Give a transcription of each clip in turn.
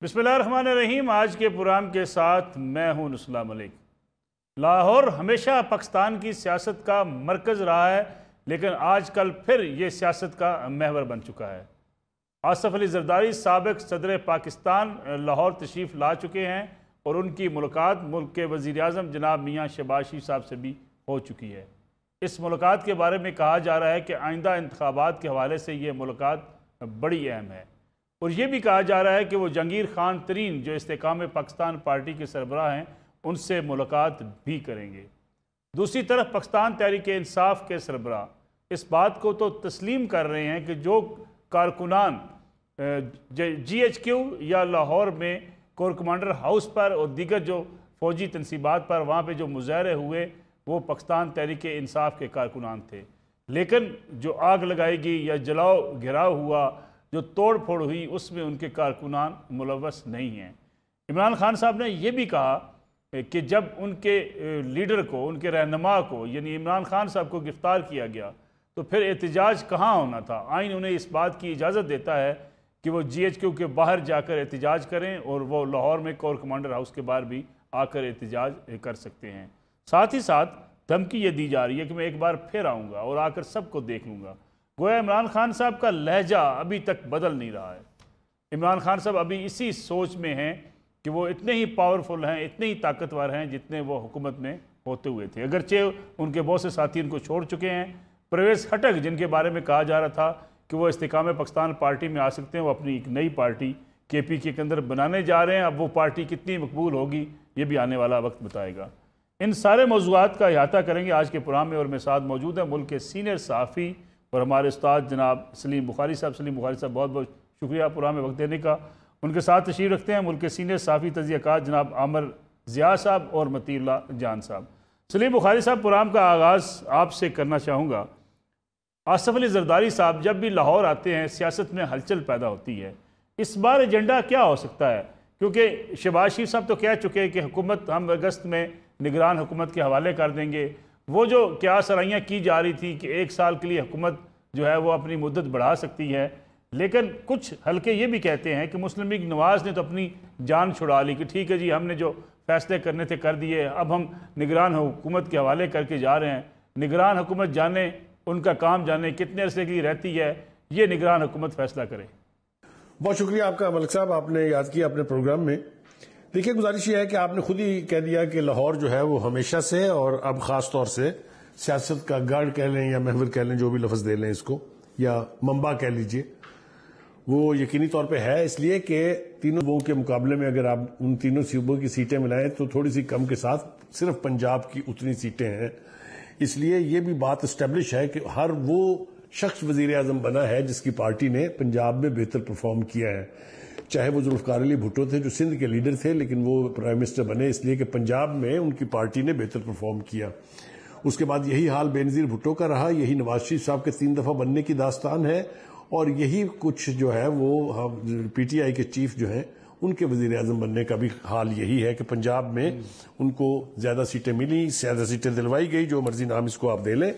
بسم اللہ الرحمن الرحیم۔ آج کے پروگرام کے ساتھ میں ہوں نصراللہ ملک۔ لاہور ہمیشہ پاکستان کی سیاست کا مرکز رہا ہے، لیکن آج کل پھر یہ سیاست کا محور بن چکا ہے۔ آصف علی زرداری سابق صدر پاکستان لاہور تشریف لا چکے ہیں اور ان کی ملاقات ملک کے وزیر اعظم جناب میاں شہباز شریف صاحب سے بھی ہو چکی ہے۔ اس ملاقات کے بارے میں کہا جا رہا ہے کہ آئندہ انتخابات کے حوالے سے یہ ملاقات بڑی اہم ہے، اور یہ بھی کہا جا رہا ہے کہ وہ جہانگیر خان ترین جو استحکام پاکستان پارٹی کے سربراہ ہیں ان سے ملاقات بھی کریں گے۔ دوسری طرف پاکستان تحریک انصاف کے سربراہ اس بات کو تو تسلیم کر رہے ہیں کہ جو کارکنان جی ایچ کیو یا لاہور میں کور کمانڈر ہاؤس پر اور دیگر جو فوجی تنصیبات پر وہاں پہ جو مظاہرے ہوئے وہ پاکستان تحریک انصاف کے کارکنان تھے، لیکن جو آگ لگائی گئی یا جلاؤ گھراؤ ہوا، جو توڑ پھوڑ ہوئی، اس میں ان کے کارکنان ملوث نہیں ہیں۔ عمران خان صاحب نے یہ بھی کہا کہ جب ان کے لیڈر کو، ان کے رہنما کو یعنی عمران خان صاحب کو گرفتار کیا گیا تو پھر احتجاج کہاں ہونا تھا؟ آئین انہیں اس بات کی اجازت دیتا ہے کہ وہ جی ایچ کیو کے باہر جا کر احتجاج کریں، اور وہ لاہور میں کور کمانڈر ہاؤس کے باہر بھی آ کر احتجاج کر سکتے ہیں۔ ساتھ ہی ساتھ دھمکی یہ دی جا رہی ہے کہ میں ایک بار پھر آؤں گا اور آ کر سب کو دیکھ لوں گا۔ گویا عمران خان صاحب کا لہجہ ابھی تک بدل نہیں رہا ہے۔ عمران خان صاحب ابھی اسی سوچ میں ہیں کہ وہ اتنے ہی پاورفل ہیں، اتنے ہی طاقتور ہیں جتنے وہ حکومت میں ہوتے ہوئے تھے، اگرچہ ان کے بہت سے ساتھی ان کو چھوڑ چکے ہیں۔ پرویز خٹک جن کے بارے میں کہا جا رہا تھا کہ وہ استحکام پاکستان پارٹی میں آ سکتے ہیں، وہ اپنی ایک نئی پارٹی کے پی کے اندر بنانے جا رہے ہیں۔ اب وہ پارٹی کتنی مقبول ہوگی یہ بھی آنے والا وقت بتائے گا۔ ان سارے موضوعات کا احاطہ کریں گے آج کے پروگرام میں، اور میرے ساتھ موجود ہیں ملک کے سینئر صحافی اور ہمارے استاد جناب سلیم بخاری صاحب۔ سلیم بخاری صاحب بہت بہت شکریہ پروگرام میں وقت دینے کا۔ ان کے ساتھ تشریف رکھتے ہیں ملک کے سینئر صحافی تجزیہ کار جناب عامر ضیاء صاحب اور مطیع اللہ جان صاحب۔ سلیم بخاری صاحب، پروگرام کا آغاز آپ سے کرنا چاہوں گا۔ آصف علی زرداری صاحب جب بھی لاہور آتے ہیں سیاست میں ہلچل پیدا ہوتی ہے، اس بار ایجنڈا کیا ہو سکتا ہے؟ کیونکہ شہباز شریف صاحب تو کہہ چکے کہ حکومت ہم اگست میں نگران حکومت کے حوالے کر دیں گے۔ وہ جو کیا سرائیاں کی جا رہی تھی کہ 1 سال کے لیے حکومت جو ہے وہ اپنی مدت بڑھا سکتی ہے، لیکن کچھ حلقے یہ بھی کہتے ہیں کہ مسلم لیگ نواز نے تو اپنی جان چھڑا لی کہ ٹھیک ہے جی، ہم نے جو فیصلے کرنے تھے کر دیے، اب ہم نگران حکومت کے حوالے کر کے جا رہے ہیں۔ نگران حکومت جانے، ان کا کام جانے، کتنے عرصے کی رہتی ہے، یہ نگران حکومت فیصلہ کرے۔ بہت شکریہ آپ کا ملک صاحب، آپ نے یاد کیا اپنے پروگرام میں۔ دیکھیے، گزارش یہ ہے کہ آپ نے خود ہی کہہ دیا کہ لاہور جو ہے وہ ہمیشہ سے اور اب خاص طور سے سیاست کا گڑھ کہہ لیں یا محور کہہ لیں، جو بھی لفظ دے لیں اس کو، یا منبع کہہ لیجئے، وہ یقینی طور پہ ہے، اس لیے کہ تینوں صوبوں کے مقابلے میں اگر آپ ان تینوں صوبوں کی سیٹیں ملائیں تو تھوڑی سی کم کے ساتھ صرف پنجاب کی اتنی سیٹیں ہیں۔ اس لیے یہ بھی بات اسٹیبلش ہے کہ ہر وہ شخص وزیر اعظم بنا ہے جس کی پارٹی نے پنجاب میں بہتر پرفارم کیا ہے، چاہے وہ ذوالفقار علی بھٹو تھے جو سندھ کے لیڈر تھے، لیکن وہ پرائم منسٹر بنے اس لیے کہ پنجاب میں ان کی پارٹی نے بہتر پرفارم کیا۔ اس کے بعد یہی حال بے نظیر بھٹو کا رہا، یہی نواز شریف صاحب کے 3 دفعہ بننے کی داستان ہے، اور یہی کچھ جو ہے وہ پی ٹی آئی کے چیف جو ہیں ان کے وزیر اعظم بننے کا بھی حال یہی ہے کہ پنجاب میں ان کو زیادہ سیٹیں ملی، زیادہ سیٹیں دلوائی گئی، جو مرضی نام اس کو آپ دے لیں۔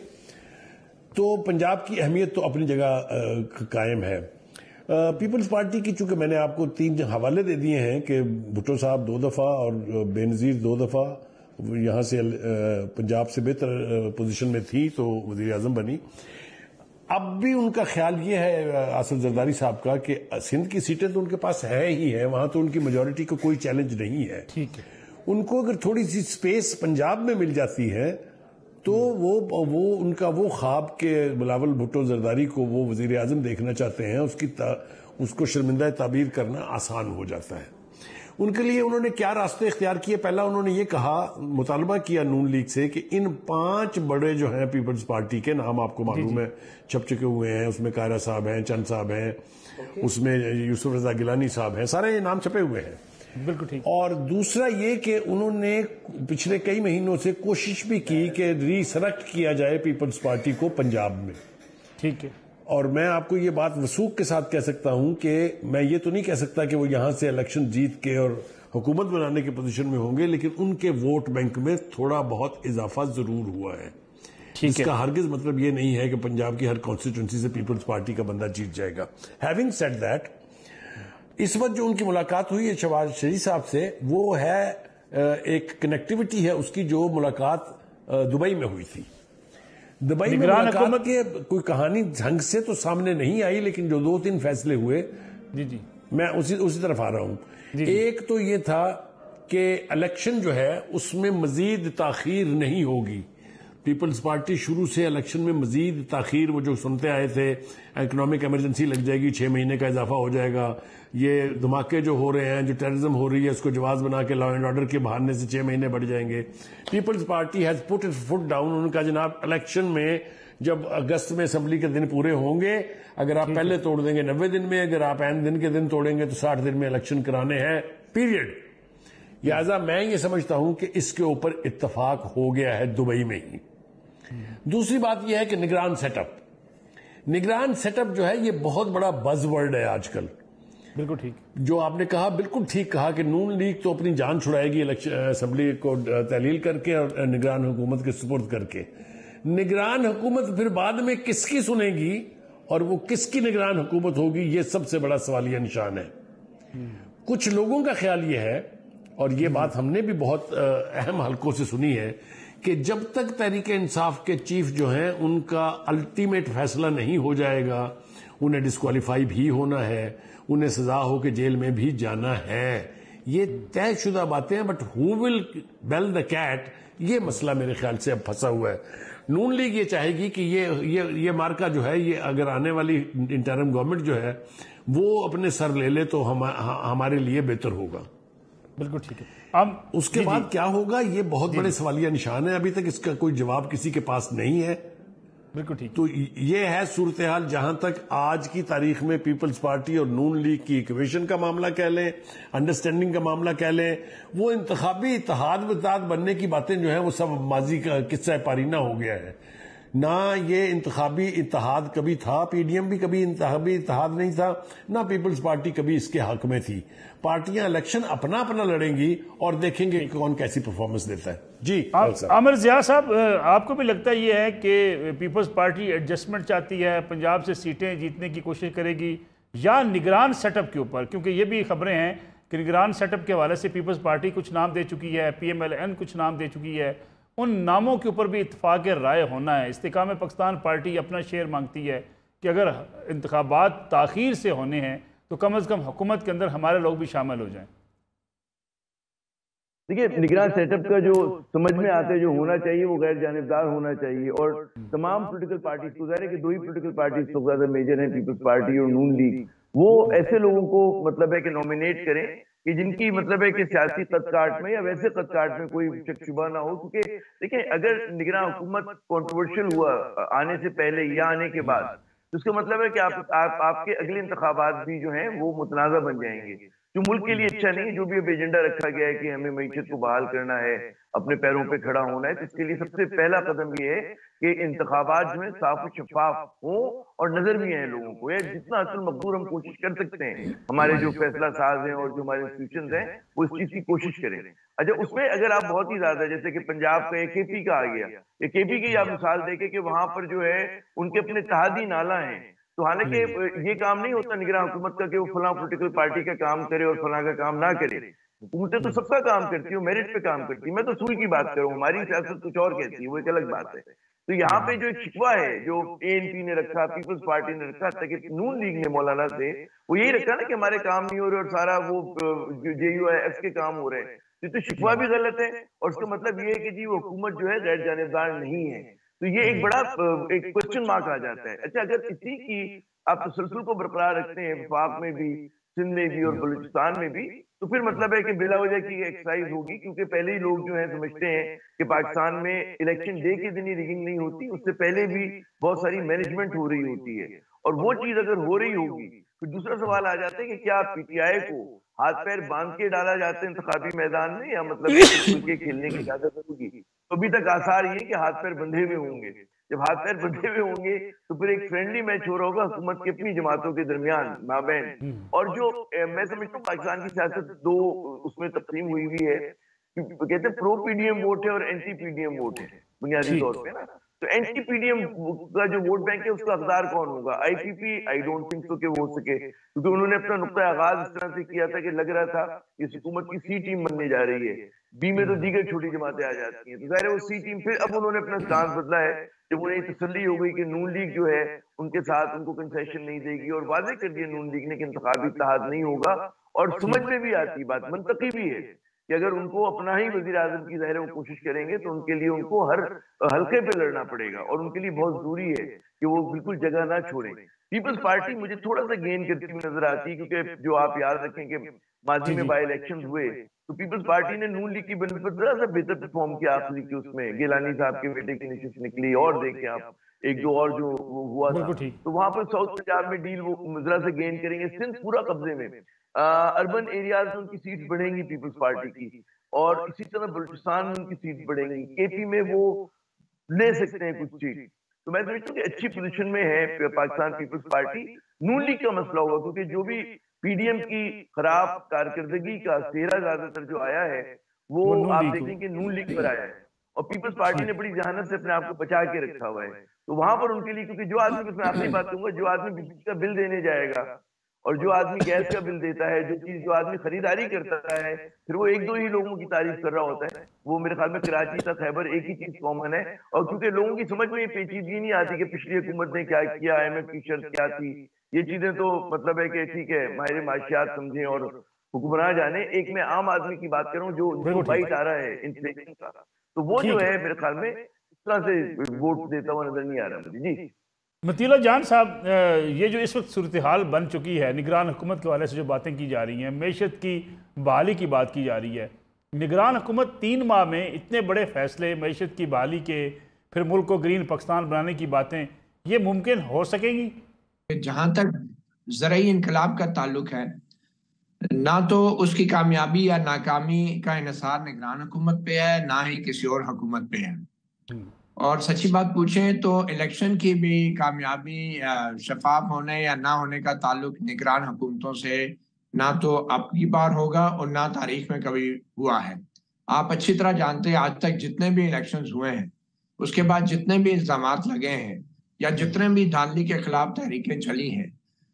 تو پنجاب کی اہمیت تو اپنی جگہ قائم ہے۔ پیپلز پارٹی کی چونکہ میں نے آپ کو 3 حوالے دے دیے ہیں کہ بھٹو صاحب 2 دفعہ اور بے نظیر 2 دفعہ یہاں سے پنجاب سے بہتر پوزیشن میں تھی تو وزیر اعظم بنی۔ اب بھی ان کا خیال یہ ہے آصف زرداری صاحب کا کہ سندھ کی سیٹیں تو ان کے پاس ہے ہی ہے، وہاں تو ان کی میجورٹی کو کوئی چیلنج نہیں ہے۔ ٹھیک ہے، ان کو اگر تھوڑی سی سپیس پنجاب میں مل جاتی ہے تو وہ ان کا وہ خواب کہ بلاول بھٹو زرداری کو وہ وزیر اعظم دیکھنا چاہتے ہیں، اس کو شرمندہ تعبیر کرنا آسان ہو جاتا ہے۔ ان کے لیے انہوں نے کیا راستے اختیار کیے؟ پہلا انہوں نے یہ کہا، مطالبہ کیا نون لیگ سے کہ ان 5 بڑے جو ہیں پیپلز پارٹی کے، نام آپ کو معلوم ہے، چھپ چکے ہوئے ہیں، اس میں قاہرہ صاحب ہیں، چند صاحب ہیں، اس میں یوسف رضا گیلانی صاحب ہیں، سارے نام چھپے ہوئے ہیں۔ بالکل ٹھیک۔ اور دوسرا یہ کہ انہوں نے پچھلے کئی مہینوں سے کوشش بھی کی کہ ری سلیکٹ کیا جائے پیپلز پارٹی کو پنجاب میں۔ ٹھیک ہے، اور میں آپ کو یہ بات وثوق کے ساتھ کہہ سکتا ہوں کہ میں یہ تو نہیں کہہ سکتا کہ وہ یہاں سے الیکشن جیت کے اور حکومت بنانے کی پوزیشن میں ہوں گے، لیکن ان کے ووٹ بینک میں تھوڑا بہت اضافہ ضرور ہوا ہے، جس کا ہرگز مطلب یہ نہیں ہے کہ پنجاب کی ہر کانسٹیٹوئنسی سے پیپلز پارٹی کا بندہ جیت جائے گا۔ ہیونگ سیڈ دیٹ، اس وقت جو ان کی ملاقات ہوئی ہے شہباز شریف صاحب سے، وہ ہے ایک کنیکٹیوٹی ہے اس کی، جو ملاقات دبئی میں ہوئی تھی. دبئی میں ملاقات کے کوئی کہانی ڈھنگ سے تو سامنے نہیں آئی، لیکن جو 2-3 فیصلے ہوئے جی میں اسی طرف آ رہا ہوں. ایک تو یہ تھا کہ الیکشن جو ہے اس میں مزید تاخیر نہیں ہوگی. پیپلز پارٹی شروع سے الیکشن میں مزید تاخیر، وہ جو سنتے آئے تھے اکنامک ایمرجنسی لگ جائے گی، 6 مہینے کا اضافہ ہو جائے گا، یہ دھماکے جو ہو رہے ہیں، جو ٹیررزم ہو رہی ہے، اس کو جواز بنا کے لا اینڈ آرڈر کے بہانے سے 6 مہینے بڑھ جائیں گے. Peoples Party has put its foot down. ان کا جناب الیکشن میں جب اگست میں اسمبلی کے دن پورے ہوں گے، اگر آپ پہلے توڑ دیں گے 90 دن میں، اگر آپ عین دن کے دن توڑیں گے تو 60 دن میں الیکشن کرانے ہیں پیریڈ. لہٰذا میں یہ سمجھتا ہوں کہ اس کے اوپر اتفاق ہو گیا ہے دبئی میں ہی. دوسری بات یہ ہے کہ نگران سیٹ اپ جو ہے یہ بہت بڑا بز ورڈ ہے آج کل. بالکل ٹھیک جو آپ نے کہا، بالکل ٹھیک کہا کہ نون لیگ تو اپنی جان چھڑائے گی اسمبلی کو تحلیل کر کے اور نگران حکومت کے سپرد کر کے. نگران حکومت پھر بعد میں کس کی سنے گی اور وہ کس کی نگران حکومت ہوگی، یہ سب سے بڑا سوالیہ نشان ہے. کچھ لوگوں کا خیال یہ ہے، اور یہ بات ہم نے بھی بہت اہم حلقوں سے سنی ہے، کہ جب تک تحریک انصاف کے چیف جو ہیں ان کا الٹیمیٹ فیصلہ نہیں ہو جائے گا، انہیں ڈسکوالیفائی بھی ہونا ہے، انہیں سزا ہو کے جیل میں بھی جانا ہے. یہ طے شدہ باتیں ہیں، but who will bell the cat, یہ مسئلہ میرے خیال سے اب پھنسا ہوا ہے. نون لیگ یہ چاہے گی کہ یہ مارکا جو ہے، یہ اگر آنے والی انٹرم گورنمنٹ جو ہے وہ اپنے سر لے لے تو ہمارے لیے بہتر ہوگا. بالکل ٹھیک ہے. اس کے بعد کیا ہوگا، یہ بہت بڑے سوالیہ نشان ہے. ابھی تک اس کا کوئی جواب کسی کے پاس نہیں ہے. بالکل ٹھیک. تو یہ ہے صورتحال. جہاں تک آج کی تاریخ میں پیپلز پارٹی اور نون لیگ کی ایکویشن کا معاملہ کہہ لیں، انڈرسٹینڈنگ کا معاملہ کہہ لیں، وہ انتخابی اتحاد بننے کی باتیں جو ہیں وہ سب ماضی کا قصہ پارینہ ہو گیا ہے. نہ یہ انتخابی اتحاد کبھی تھا، پی ڈی ایم بھی کبھی انتخابی اتحاد نہیں تھا، نہ پیپلز پارٹی کبھی اس کے حق میں تھی. پارٹیاں الیکشن اپنا لڑیں گی اور دیکھیں گے کہ کون کیسی پرفارمنس دیتا ہے. جی عامر ضیاء صاحب، آپ کو بھی لگتا یہ ہے کہ پیپلز پارٹی ایڈجسٹمنٹ چاہتی ہے، پنجاب سے سیٹیں جیتنے کی کوشش کرے گی، یا نگران سیٹ اپ کے اوپر؟ کیونکہ یہ بھی خبریں ہیں کہ نگران سیٹ اپ کے حوالے سے پیپلز پارٹی کچھ نام دے چکی ہے، پی ایم ایل این کچھ نام دے چکی ہے. ان ناموں کے اوپر بھی اتفاق رائے ہونا ہے. استحکام پاکستان پارٹی اپنا شیئر مانگتی ہے کہ اگر انتخابات تاخیر سے ہونے ہیں تو کم از کم حکومت کے اندر ہمارے لوگ بھی شامل ہو جائیں. دیکھیے، نگران سیٹ اپ کا جو سمجھ میں آتا ہے، جو ہونا چاہیے وہ غیر جانبدار ہونا چاہیے. اور تمام پولیٹیکل پارٹیز کو، ظاہر ہے کہ 2 ہی پولیٹیکل پارٹیز تو زیادہ میجر ہیں، پیپلز پارٹی اور نون لیگ، وہ ایسے لوگوں کو مطلب ہے کہ نومینیٹ کریں کہ جن کی مطلب ہے کہ سیاسی قد کاٹ میں یا ویسے قد کاٹ میں کوئی شک شبہ نہ ہو. کیونکہ دیکھیں، اگر نگران حکومت کنٹروورشل ہوا آنے سے پہلے یا آنے کے بعد، تو اس کا مطلب ہے کہ آپ کے اگلے انتخابات بھی جو ہیں وہ متنازع بن جائیں گے، جو ملک کے لیے اچھا نہیں ہے. جو بھی اب ایجنڈا رکھا گیا ہے کہ ہمیں معیشت کو بحال کرنا ہے، اپنے پیروں پہ کھڑا ہونا ہے، تو اس کے لیے سب سے پہلا قدم یہ ہے کہ انتخابات جو ہیں صاف و شفاف ہوں اور نظر بھی آئیں لوگوں کو. جتنا اصل مقدور ہم کوشش کر سکتے ہیں، ہمارے جو فیصلہ ساز ہیں اور جو ہمارے انسٹیٹیوشنز ہیں، وہ اس چیز کی کوشش کریں. اچھا، اس میں اگر آپ بہت ہی زیادہ، جیسے کہ پنجاب کا ایک کے پی کا آ گیا، ایک کے پی کی آپ مثال دیکھیں کہ وہاں پر جو ہے ان کے اپنے اتحادی نالہ ہیں. تو حالانکہ یہ کام نہیں ہوتا نگراں حکومت کا کہ وہ فلاں پولیٹیکل پارٹی کا کام کرے اور فلاں کا کام نہ کرے. حکومتیں تو سب کا کام کرتی ہیں، میرٹ پہ کام کرتی ہیں. میں تو اصول کی بات کروں، ہماری سیاست کچھ اور کہتی ہے، وہ ایک الگ بات ہے. تو یہاں پہ جو ایک شکوہ ہے جو اے این پی نے رکھا، پیپلز پارٹی نے رکھا، تاکہ نون لیگ نے مولانا سے وہ یہی رکھا نا کہ ہمارے کام نہیں ہو رہے اور سارا وہ جے یو آئی ایف کے کام ہو رہے ہیں. تو شکوہ بھی غلط ہے، اور اس کا مطلب یہ ہے کہ جی وہ حکومت جو ہے غیر جانبدار نہیں ہے. تو یہ ایک بڑا ایک کوسچن مارک آ جاتا ہے. اچھا، اگر اسی کی آپ تسلسل کو برقرار رکھتے ہیں وفاق میں بھی، سندھ میں بھی اور بلوچستان میں بھی، تو پھر مطلب ہے کہ بلا وجہ کی ایکسرسائز ہوگی. کیونکہ پہلے ہی لوگ جو ہیں سمجھتے ہیں کہ پاکستان میں الیکشن ڈے کے دن ہی ریگنگ نہیں ہوتی، اس سے پہلے بھی بہت ساری مینجمنٹ ہو رہی ہوتی ہے. اور وہ چیز اگر ہو رہی ہوگی، پھر دوسرا سوال آ جاتا ہے کہ کیا پی ٹی آئی کو ہاتھ پیر باندھ کے ڈالا جاتا ہے انتخابی میدان میں، یا مطلب کھل کے کھیلنے کی اجازت ہوگی؟ تو ابھی تک آثار یہ کہ ہاتھ پیر بندھے ہوئے ہوں گے. جب ہاتھ پیر بندھے ہوئے ہوں گے تو پھر ایک فرینڈلی میچ ہو رہا ہوگا حکومت کی اپنی جماعتوں کے درمیان مابین. اور جو میں سمجھتا ہوں پاکستان کی سیاست 2 اس میں تقسیم ہوئی ہے. کہتے ہیں pro PDM vote ہے اور anti PDM vote ہے بنیادی طور پہ نا. تو اینٹی پی ڈی ایم کا جو ووٹ بینک ہے اس کا حقدار کون ہوگا؟ آئی پی پی آئی ڈونٹ تھنک سو کہ وہ ہو سکے، کیونکہ انہوں نے اپنا نقطہ آغاز اس طرح سے کیا تھا کہ لگ رہا تھا اس حکومت کی سی ٹیم بننے جا رہی ہے، بی میں تو دیگر چھوٹی جماعتیں آ جاتی ہیں، تو ظاہر ہے وہ سی ٹیم پھر اب انہوں نے اپنا سٹانس بدلا ہے جب انہیں تسلی ہو گئی کہ نون لیگ جو ہے ان کے ساتھ ان کو کنسیشن نہیں دے گی، اور واضح کر دیا نون لیگ نے کہ انتخابی اتحاد نہیں ہوگا، اور سمجھ میں بھی آتی بات، منطقی بھی ہے کہ اگر ان کو اپنا ہی وزیر اعظم کی ظاہر وہ کوشش کریں گے تو ان کے لیے ان کو ہر حلقے پہ لڑنا پڑے گا، اور ان کے لیے بہت ضروری ہے کہ وہ بالکل جگہ نہ چھوڑیں۔ پیپلز پارٹی مجھے تھوڑا سا گین کرتی ہوئی نظر آتی ہے، کیونکہ جو آپ یاد رکھیں کہ ماضی میں بائی الیکشن ہوئے تو پیپلز پارٹی نے نون لیگ کی بنسبت ذرا سا بہتر پرفارم کیا آخری کے اس میں، گیلانی صاحب کے بیٹے کی نشست نکلی، اور دیکھیں آپ ایک دو اور جو ہوا تھا، تو وہاں پر ساؤتھ پنجاب میں ڈیل وہ ذرا سے گین کریں گے، سندھ پورا قبضے میں، اربن ایریاز میں ان کی سیٹس بڑھیں گی پیپلز پارٹی کی، اور اسی طرح بلوچستان میں ان کی سیٹس بڑھیں گی، کے پی میں وہ لے سکتے ہیں کچھ سیٹ، تو میں سمجھتا ہوں کہ اچھی پوزیشن میں ہے پاکستان پیپلز پارٹی۔ نون لیگ کا مسئلہ ہوگا کیونکہ جو بھی پی ڈی ایم کی خراب کارکردگی کا چہرہ زیادہ تر جو آیا ہے وہ آپ دیکھیں کہ نون لیگ پر آیا ہے، اور پیپلز پارٹی نے بڑی ذہانت سے اپنے آپ کو بچا کے رکھا ہوا ہے، تو وہاں پر ان کے لیے، کیونکہ جو آدمی، بس میں آخری بات کہوں گا، جو آدمی بجلی کا بل دینے جائے گا اور جو آدمی گیس کا بل دیتا ہے، جو آدمی خریداری کرتا ہے، پھر وہ ایک دو ہی لوگوں کی تعریف کر رہا ہوتا ہے، وہ میرے خیال میں کراچی تا خیبر ایک ہی چیز کامن ہے، اور کیونکہ لوگوں کی سمجھ میں یہ پیچیدگی نہیں آتی کہ پچھلی حکومت نے کیا کیا، آئی ایم ایف کی شرط کیا تھی، یہ چیزیں تو مطلب ہے کہ ٹھیک ہے ماہر معاشیات سمجھیں اور حکمراں جانے، ایک میں عام آدمی کی بات کر رہا ہوں جو کو بائٹ آ رہا ہے انفلیشن کا، تو وہ جو ہے میرے خیال میں اس طرح سے ووٹ دیتا ہوا نظر نہیں آ رہا مجھے۔ جی مطیع جان صاحب، یہ جو اس وقت صورتحال بن چکی ہے، نگران حکومت کے حوالے سے جو باتیں کی جا رہی ہیں، معیشت کی بحالی کی بات کی جا رہی ہے، نگران حکومت 3 ماہ میں اتنے بڑے فیصلے معیشت کی بحالی کے، پھر ملک کو گرین پاکستان بنانے کی باتیں، یہ ممکن ہو سکیں گی؟ جہاں تک زرعی انقلاب کا تعلق ہے، نہ تو اس کی کامیابی یا ناکامی کا انحصار نگران حکومت پہ ہے، نہ ہی کسی اور حکومت پہ ہے، اور سچی بات پوچھیں تو الیکشن کی بھی کامیابی شفاف ہونے یا نہ ہونے کا تعلق نگران حکومتوں سے نہ تو اب کی بار ہوگا اور نہ تاریخ میں کبھی ہوا ہے۔ آپ اچھی طرح جانتے ہیں آج تک جتنے بھی الیکشنز ہوئے ہیں، اس کے بعد جتنے بھی الزامات لگے ہیں یا جتنے بھی دھاندلی کے خلاف تحریکیں چلی ہیں،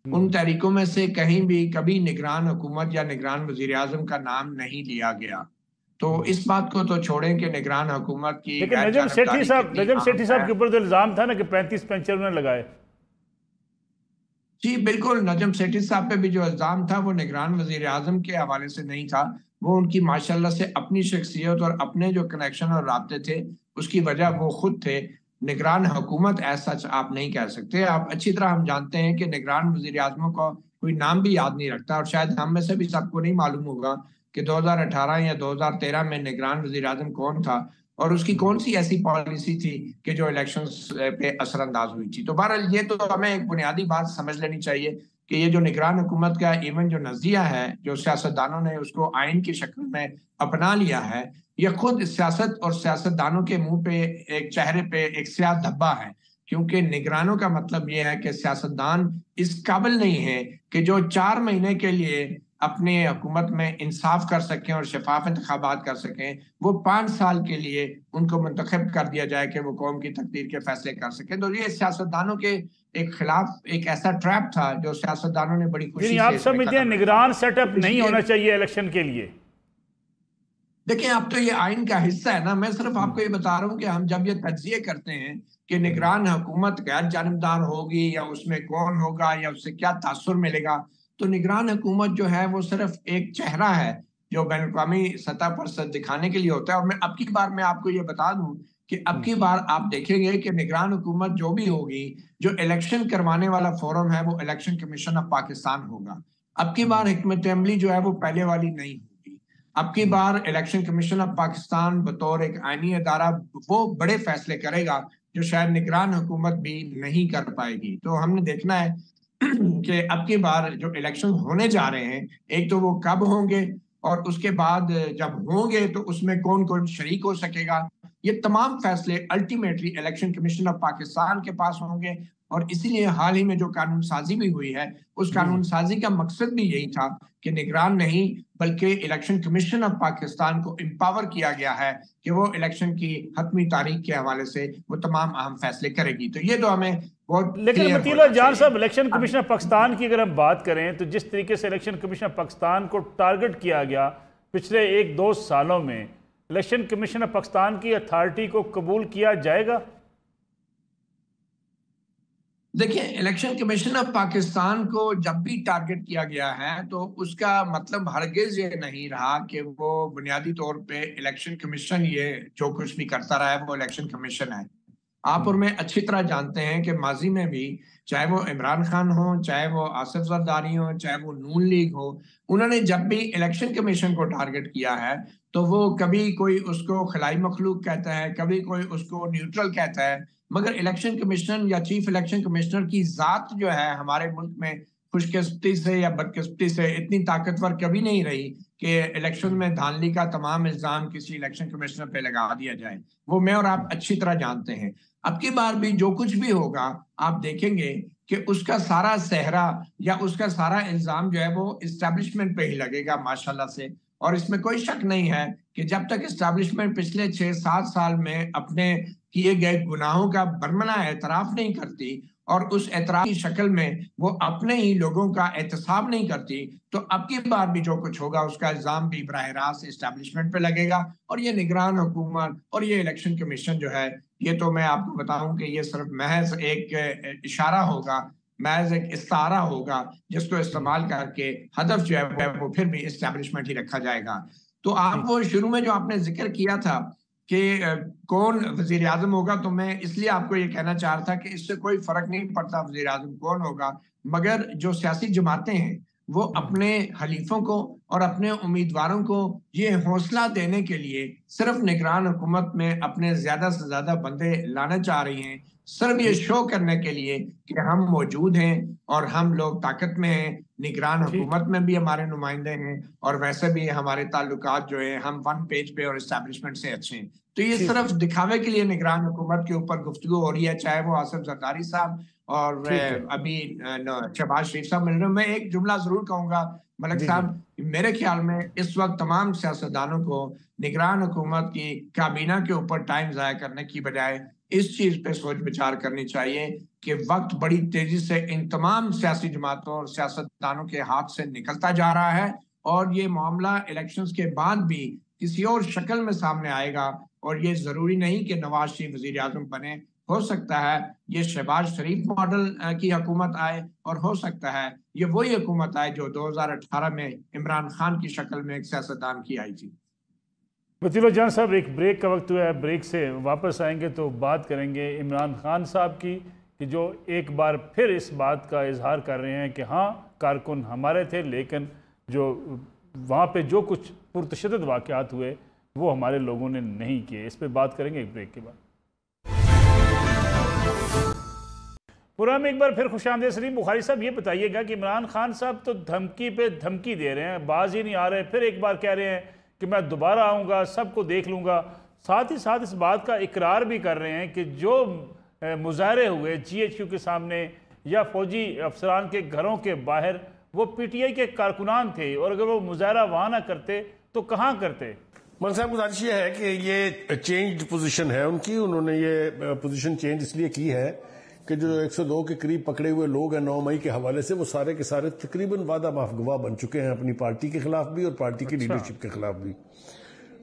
ان تحریکوں میں سے کہیں بھی کبھی نگران حکومت یا نگران وزیر اعظم کا نام نہیں لیا گیا۔ تو اس بات کو تو چھوڑیں کہ نگران حکومت کی، لیکن نجم سیٹھی صاحب کے اوپر تو الزام تھا نا کہ 35 پینچر انہوں نے لگائے۔ جی بالکل، نجم سیٹھی صاحب پہ بھی جو الزام تھا وہ نگران وزیر اعظم کے حوالے سے نہیں تھا، وہ ان کی ماشاءاللہ سے اپنی شخصیت اور اپنے جو کنیکشن اور رابطے تھے اس کی وجہ وہ خود تھے۔ نگران حکومت ایسا آپ نہیں کہہ سکتے۔ آپ اچھی طرح ہم جانتے ہیں کہ نگران وزیر اعظموں کا کوئی نام بھی یاد نہیں رکھتا، اور شاید ہم میں سے بھی سب کو نہیں معلوم ہوگا کہ 2018 یا 2013 میں نگران وزیر اعظم کون تھا اور اس کی کون سی ایسی پالیسی تھی کہ جو الیکشنز پہ اثر انداز ہوئی تھی۔ تو بہرحال یہ تو ہمیں ایک بنیادی بات سمجھ لینی چاہیے کہ یہ جو نگران حکومت کا ایون جو نظریہ ہے، جو سیاستدانوں نے اس کو آئین کی شکل میں اپنا لیا ہے، یہ خود سیاست اور سیاستدانوں کے منہ پہ ایک چہرے پہ ایک سیاہ دھبا ہے، کیونکہ نگرانوں کا مطلب یہ ہے کہ سیاستدان اس قابل نہیں ہے کہ جو 4 مہینے کے لیے اپنے حکومت میں انصاف کر سکیں اور شفاف انتخابات کر سکیں، وہ 5 سال کے لیے ان کو منتخب کر دیا جائے کہ وہ قوم کی تقدیر کے فیصلے کر سکیں۔ تو یہ سیاستدانوں کے ایک خلاف ایک ایسا ٹریپ تھا جو سیاستدانوں نے بڑی خوشی سے، آپ سمجھتے ہیں نگران سیٹ اپ نہیں ہونا چاہیے الیکشن کے لیے؟ دیکھیں اب تو یہ آئین کا حصہ ہے نا، میں صرف آپ کو یہ بتا رہا ہوں کہ ہم جب یہ تجزیہ کرتے ہیں کہ نگران حکومت غیر جانبدار ہوگی یا اس میں کون ہوگا یا اس سے کیا تاثر ملے گا، تو نگران حکومت جو ہے وہ صرف ایک چہرہ ہے جو بین الاقوامی سطح پر دکھانے کے لیے ہوتا ہے۔ اور میں اب کی بار میں آپ کو یہ بتا دوں کہ اب کی بار آپ دیکھیں گے کہ نگران حکومت جو بھی ہوگی، جو الیکشن کروانے والا فورم ہے وہ الیکشن کمیشن آف پاکستان ہوگا۔ اب کی بار حکمت عملی جو ہے وہ پہلے والی نہیں ہوگی۔ اب کی بار الیکشن کمیشن آف پاکستان بطور ایک آئینی ادارہ وہ بڑے فیصلے کرے گا جو شاید نگران حکومت بھی نہیں کر پائے گی۔ تو ہم نے دیکھنا ہے کہ اب کی بار جو الیکشن ہونے جا رہے ہیں، ایک تو وہ کب ہوں گے اور اس کے بعد جب ہوں گے تو اس میں کون کون شریک ہو سکے گا، یہ تمام فیصلے ultimately election commission of Pakistan کے پاس ہوں گے، اور اسی لیے حال ہی میں جو قانون سازی بھی ہوئی ہے اس قانون سازی کا مقصد بھی یہی تھا کہ نگران نہیں بلکہ الیکشن کمیشن آف پاکستان کو امپاور کیا گیا ہے کہ وہ الیکشن کی حتمی تاریخ کے حوالے سے وہ تمام اہم فیصلے کرے گی. تو یہ تو ہمیں بہت لیکن مطیع جان صاحب، الیکشن کمیشن آف پاکستان کی اگر ہم بات کریں تو جس طریقے سے الیکشن کمیشن آف پاکستان کو ٹارگٹ کیا گیا پچھلے 1-2 سالوں میں، الیکشن کمیشن آف پاکستان کی اتھارٹی کو قبول کیا جائے گا؟ دیکھیں، الیکشن کمیشن آف پاکستان کو جب بھی ٹارگٹ کیا گیا ہے تو اس کا مطلب ہرگز یہ نہیں رہا کہ وہ بنیادی طور پہ الیکشن کمیشن یہ جو کچھ بھی کرتا رہا ہے وہ الیکشن کمیشن ہے. آپ اور میں اچھی طرح جانتے ہیں کہ ماضی میں بھی چاہے وہ عمران خان ہوں، چاہے وہ آصف زرداری ہوں، چاہے وہ نون لیگ ہو، انہوں نے جب بھی الیکشن کمیشن کو ٹارگٹ کیا ہے تو وہ کبھی کوئی اس کو خلائی مخلوق کہتا ہے، کبھی کوئی اس کو نیوٹرل کہتا ہے، مگر الیکشن کمیشن یا چیف الیکشن کمیشنر کی ذات جو ہے ہمارے ملک میں خوش قسمتی سے یا بدقسمتی سے اتنی طاقتور کبھی نہیں رہی کہ الیکشن میں دھاندلی کا تمام الزام کسی الیکشن کمیشنر پہ لگا دیا جائے. وہ میں اور آپ اچھی طرح جانتے ہیں. اب کی بار بھی جو کچھ بھی ہوگا آپ دیکھیں گے کہ اس کا سارا صحرا یا اس کا سارا الزام جو ہے وہ اسٹیبلشمنٹ پہ ہی لگے گا ماشاءاللہ سے. اور اس میں کوئی شک نہیں ہے کہ جب تک اسٹیبلشمنٹ پچھلے 6-7 سال میں اپنے کیے گئے گناہوں کا برملا اعتراف نہیں کرتی اور اس اعتراف کی شکل میں وہ اپنے ہی لوگوں کا احتساب نہیں کرتی، تو اب کی بار بھی جو کچھ ہوگا اس کا الزام بھی براہ راست اسٹیبلشمنٹ پہ لگے گا. اور یہ نگران حکومت اور یہ الیکشن کمیشن جو ہے، یہ تو میں آپ کو بتاؤں کہ یہ صرف محض ایک اشارہ ہوگا، محض ایک استعارہ ہوگا جس کو استعمال کر کے ہدف جو ہے وہ پھر بھی اسٹیبلشمنٹ ہی رکھا جائے گا. تو آپ وہ شروع میں جو آپ نے ذکر کیا تھا کہ کون وزیر اعظم ہوگا، تو میں اس لیے آپ کو یہ کہنا چاہ رہا تھا کہ اس سے کوئی فرق نہیں پڑتا وزیر اعظم کون ہوگا، مگر جو سیاسی جماعتیں ہیں وہ اپنے حلیفوں کو اور اپنے امیدواروں کو یہ حوصلہ دینے کے لیے صرف نگران حکومت میں اپنے زیادہ سے زیادہ بندے لانا چاہ رہی ہیں، صرف یہ شو کرنے کے لیے کہ ہم موجود ہیں اور ہم لوگ طاقت میں ہیں. نگران حکومت میں بھی ہمارے نمائندے ہیں اور ویسے بھی ہمارے تعلقات جو ہیں ہم ون پیج پہ اور اسٹیبلشمنٹ سے اچھے ہیں. تو یہ صرف دکھاوے کے لیے نگران حکومت کے اوپر گفتگو ہو رہی ہے، چاہے وہ آصف زرداری صاحب اور ابھی شہباز شریف صاحب مل رہے ہیں. میں ایک جملہ ضرور کہوں گا ملک صاحب، میرے خیال میں اس وقت تمام سیاستدانوں کو نگران حکومت کی کابینہ کے اوپر ٹائم ضائع کرنے کی بجائے اس چیز پہ سوچ بچار کرنی چاہیے کہ وقت بڑی تیزی سے ان تمام سیاسی جماعتوں اور سیاستدانوں کے ہاتھ سے نکلتا جا رہا ہے، اور یہ معاملہ الیکشنز کے بعد بھی کسی اور شکل میں سامنے آئے گا. اور یہ ضروری نہیں کہ نواز شریف وزیر اعظم بنے، ہو سکتا ہے یہ شہباز شریف ماڈل کی حکومت آئے، اور ہو سکتا ہے یہ وہی حکومت آئے جو 2018 میں عمران خان کی شکل میں ایک سیاستدان کی آئی تھی. مطیع جان صاحب، ایک بریک کا وقت ہوا ہے، بریک سے واپس آئیں گے تو بات کریں گے عمران خان صاحب کی، کہ جو ایک بار پھر اس بات کا اظہار کر رہے ہیں کہ ہاں کارکن ہمارے تھے، لیکن جو وہاں پہ جو کچھ پرتشدد واقعات ہوئے وہ ہمارے لوگوں نے نہیں کیے. اس پہ بات کریں گے ایک بریک کے بعد. پروگرام میں ایک بار پھر خوش آمدید. سلیم بخاری صاحب، یہ بتائیے گا کہ عمران خان صاحب تو دھمکی پہ دھمکی دے رہے ہیں، باز ہی نہیں آ رہے، پھر ایک بار کہہ رہے ہیں کہ میں دوبارہ آؤں گا، سب کو دیکھ لوں گا، ساتھ ہی ساتھ اس بات کا اقرار بھی کر رہے ہیں کہ جو مظاہرے ہوئے جی ایچ کیو کے سامنے یا فوجی افسران کے گھروں کے باہر وہ پی ٹی آئی کے کارکنان تھے، اور اگر وہ مظاہرہ وہاں نہ کرتے تو کہاں کرتے؟ من صاحب، گزارش یہ ہے کہ یہ چینج پوزیشن ہے ان کی. انہوں نے یہ پوزیشن چینج اس لیے کی ہے کہ جو 102 کے قریب پکڑے ہوئے لوگ ہیں 9 مئی کے حوالے سے، وہ سارے کے سارے تقریباً وعدہ معاف گواہ بن چکے ہیں اپنی پارٹی کے خلاف بھی اور پارٹی کی لیڈرشپ کے خلاف بھی.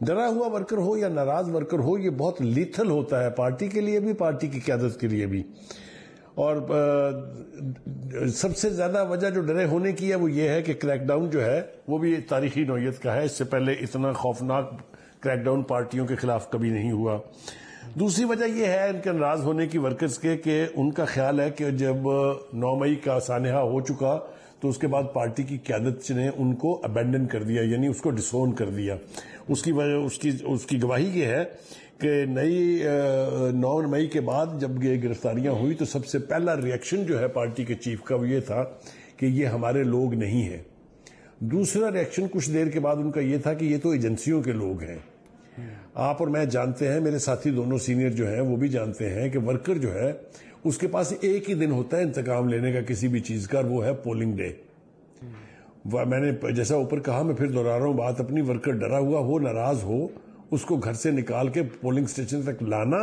ڈرا ہوا ورکر ہو یا ناراض ورکر ہو، یہ بہت لیتھل ہوتا ہے پارٹی کے لیے بھی، پارٹی کی قیادت کے لیے بھی. اور سب سے زیادہ وجہ جو ڈرے ہونے کی ہے وہ یہ ہے کہ کریک ڈاؤن جو ہے وہ بھی تاریخی نوعیت کا ہے. اس سے پہلے اتنا خوفناک کریک ڈاؤن پارٹیوں کے خلاف کبھی نہیں ہوا. دوسری وجہ یہ ہے ان کے ناراض ہونے کی ورکرز کے کہ ان کا خیال ہے کہ جب 9 مئی کا سانحہ ہو چکا تو اس کے بعد پارٹی کی قیادت نے ان کو ابینڈن کر دیا، یعنی اس کو ڈسون کر دیا. اس کی وجہ اس کی گواہی یہ ہے کہ 9 مئی کے بعد جب یہ گرفتاریاں ہوئی تو سب سے پہلا ریئیکشن جو ہے پارٹی کے چیف کا وہ یہ تھا کہ یہ ہمارے لوگ نہیں ہیں. دوسرا ریئیکشن کچھ دیر کے بعد ان کا یہ تھا کہ یہ تو ایجنسیوں کے لوگ ہیں. آپ اور میں جانتے ہیں, میرے ساتھی دونوں سینئر جو ہیں وہ بھی جانتے ہیں کہ ورکر جو ہے اس کے پاس ایک ہی دن ہوتا ہے انتقام لینے کا کسی بھی چیز کا, اور وہ ہے پولنگ ڈے. میں نے جیسا اوپر کہا, میں پھر دہرا رہا ہوں بات اپنی, ورکر ڈرا ہوا ہو, ناراض ہو, اس کو گھر سے نکال کے پولنگ سٹیشن تک لانا